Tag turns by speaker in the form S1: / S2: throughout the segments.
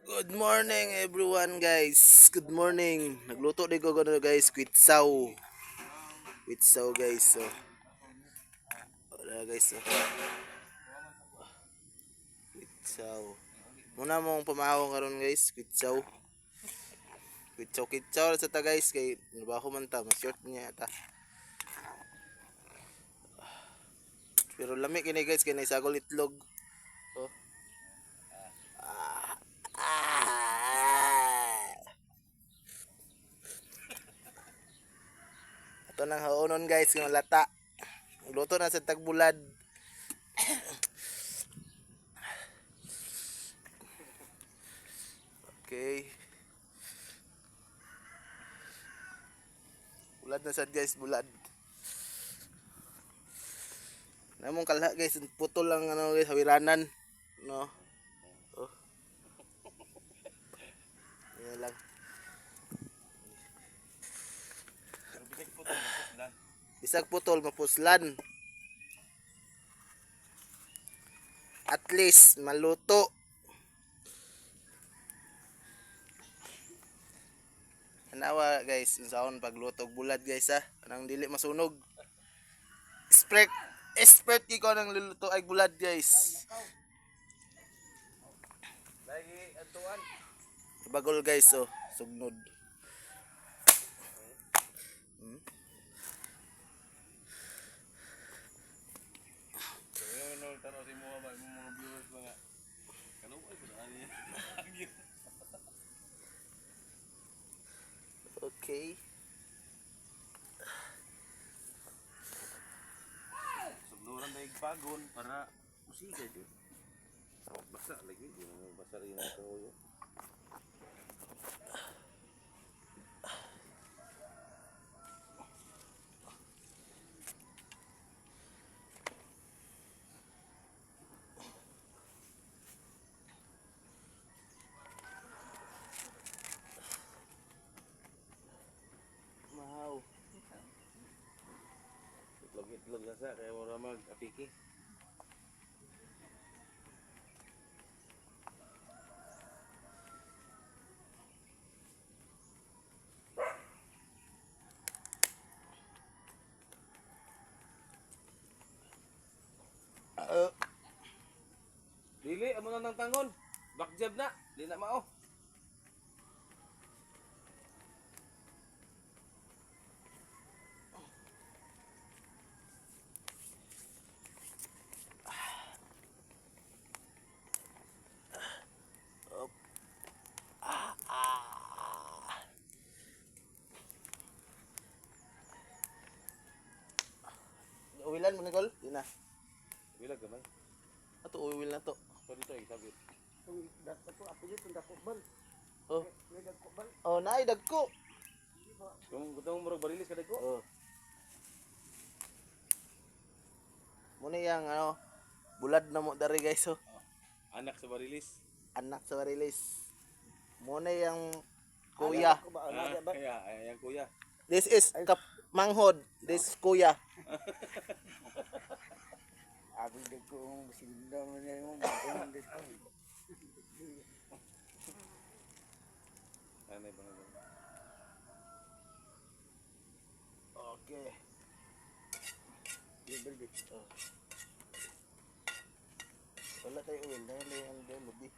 S1: Good morning everyone guys. Good morning. Nagluto din ko gano guys, kwitsaw. Kwitsaw guys. So, wala guys. So, kwitsaw. Muna mong pamahong karon guys, kwitsaw. Kwitsaw sa ta guys kay nabaho man ta, mas short niya ta. Pero lami kini guys kay naisagol itlog. Oh. Ito nang haonon guys, ng lata. Luto na sa tagbulad. Okay. Bulad na sad guys, bulad. Namong kalha guys, putol lang ano guys, hawiranan. No. Oh. Yan lang. Bisag putol mapuslan. At least maluto. Anawa guys, unsaon pagluto og bulad guys ha. Anang dili masunog. Expert ko nang luluto ay bulad guys.
S2: Lagi atuan.
S1: Bagol guys oh, sugnod.
S2: Ano tanong si mo ba yung mga viewers mga kanu ay pud ani.
S1: Okay.
S2: Sugnuran daig pagon para musiga di. Basa lagi di mo basa rin ang toyo.
S1: Wow.
S2: Itlog na sa kaya wala mag apiki. Dili amo na nang tangon. Backjab na, di na mao.
S1: Uwilan mo ni Gol? Di na.
S2: Bilag gamay.
S1: Ato uwil na to.
S2: So dito ay sabit.
S1: Oh. Oh, naay dagko.
S2: Kung gutong murag barilis kada ko.
S1: Oh. Muna yang ano, bulad na mo dari guys oh.
S2: Anak sa barilis.
S1: Anak sa release. Muna yang kuya.
S2: Kaya ayan kuya.
S1: This is manghod. This is kuya.
S3: Abi de ko sinda mo niya yung bagong de ko.
S2: Ano ba nga?
S1: Okay.
S3: Libre de.
S1: Oh. Wala tayo uwil. Dahil yung lubi.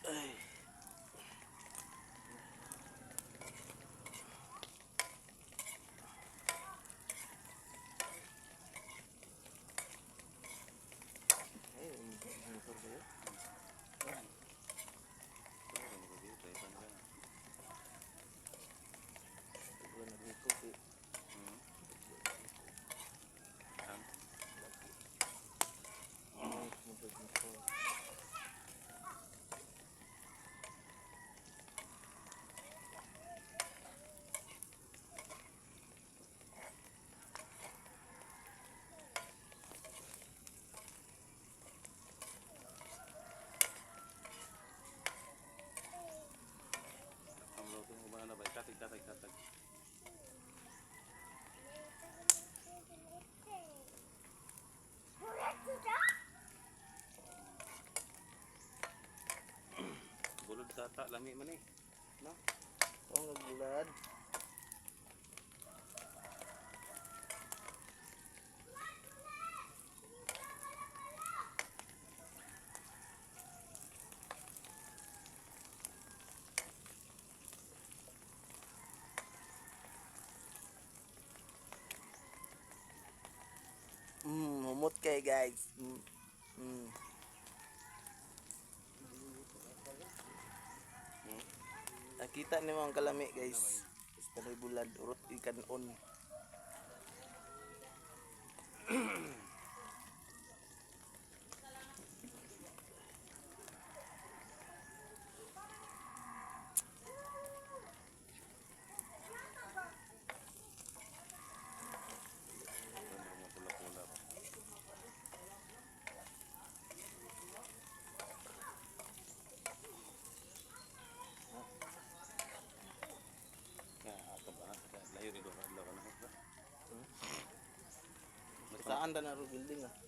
S1: Ay.
S2: tata lami man eh. No?
S1: Oh, nagbulad. Humot kay guys. Nakita ni mo ang kalami guys. Panay bulad urot ikanon.
S2: Mga pula-pula. Ya, ato ba? Layo rin doon. Adlaw ka na.
S1: Saan na ro building ah.